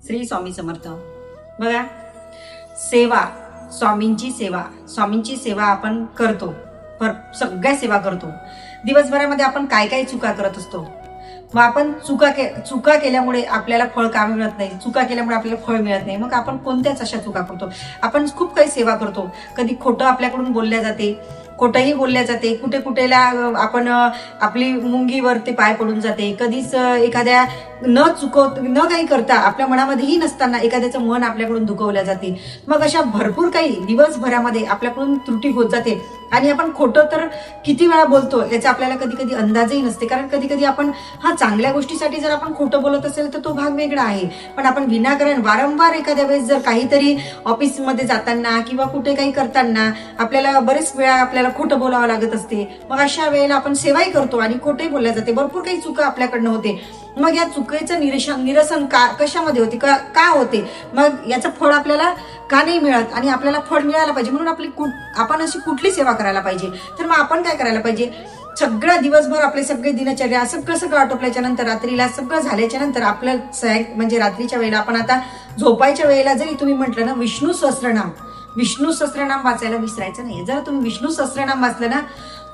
श्री स्वामी समर्थ. बघा, सेवा, स्वामींची सेवा आपण करतो, सगळ्या सेवा करतो. दिवसभरामध्ये आपण काय काय चुका करत असतो. मग आपण चुका केल्यामुळे आपल्याला फळ का मिळत नाही, चुका केल्यामुळे आपल्याला फळ मिळत नाही. मग आपण कोणत्याच अशा चुका करतो. आपण खूप काही सेवा करतो. कधी खोटं आपल्याकडून बोलल्या जाते, खोटंही बोलल्या जाते, कुठेला आपण आपली मुंगीवरती पाय पडून जाते. कधीच एखाद्या न काही करता आपल्या मनामध्येही नसताना एखाद्याचं मन आपल्याकडून दुखवल्या जाते. मग अशा भरपूर काही दिवसभरामध्ये आपल्याकडून त्रुटी होत जाते. आणि आपण खोटं तर किती वेळा बोलतो याचा आपल्याला कधी कधी अंदाजही नसते. कारण कधी कधी आपण चांगल्या गोष्टीसाठी जर आपण खोटं बोलत असेल तर तो भाग वेगळा आहे. पण आपण विनाकारण वारंवार एखाद्या वेळेस जर काहीतरी ऑफिसमध्ये जाताना किंवा कुठे काही करताना आपल्याला बरेच वेळा आपल्याला खोटं बोलावं लागत असते. मग अशा वेळेला आपण सेवाही करतो आणि खोटंही बोलल्या जाते. भरपूर काही चुका आपल्याकडनं होते. मग या चुकीचं निरसन कशामध्ये होते, का होते, मग याचं फळ आपल्याला का नाही मिळत आणि आपल्याला फळ मिळायला पाहिजे म्हणून आपण अशी कुठली सेवा करायला पाहिजे. तर मग आपण काय करायला पाहिजे, सगळं दिवसभर आपले सगळे दिनचर्या सगळं आटोपल्याच्या नंतर रात्रीला सगळं झाल्याच्या नंतर आपलं म्हणजे रात्रीच्या वेळेला आपण आता झोपायच्या वेळेला जरी तुम्ही म्हटलं ना विष्णू सहस्त्रनाम वाचायला विसरायचं नाही. जर तुम्ही विष्णू सहस्त्रनाम वाचलं ना,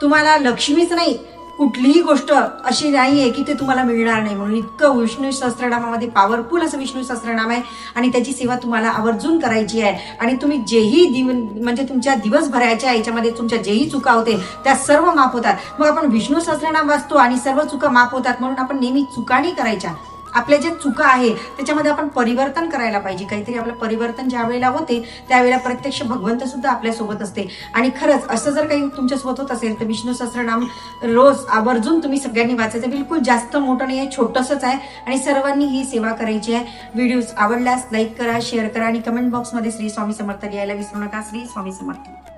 तुम्हाला लक्ष्मीच नाही कुठलीही गोष्ट अशी नाहीये की ते तुम्हाला मिळणार नाही. म्हणून इतकं विष्णू सहस्त्रनामामध्ये पॉवरफुल असं विष्णू सहस्त्रनाम आहे आणि त्याची सेवा तुम्हाला आवर्जून करायची आहे. आणि तुम्ही जेही म्हणजे तुमच्या दिवसभराच्या याच्यामध्ये तुमच्या जेही चुका होते त्या सर्व माफ होतात. मग आपण विष्णू सहस्त्रनाम वाचतो आणि सर्व चुका माफ होतात. म्हणून आपण नेहमी चुका नाही करायच्या. आपल्या ज्या चुका आहे त्याच्यामध्ये आपण परिवर्तन करायला पाहिजे. काहीतरी आपलं परिवर्तन ज्या वेळेला होते त्यावेळेला प्रत्यक्ष भगवंत सुद्धा आपल्यासोबत असते. आणि खरंच असं जर काही तुमच्यासोबत होत असेल तर विष्णू सहस्त्रनाम रोज आवर्जून तुम्ही सगळ्यांनी वाचायचं. बिलकुल जास्त मोठं नाही आहे, छोटंसंच आहे आणि सर्वांनी ही सेवा करायची आहे. व्हिडिओज आवडल्यास लाईक करा, शेअर करा आणि कमेंट बॉक्समध्ये श्री स्वामी समर्थ लिहायला विसरू नका. श्री स्वामी समर्थ.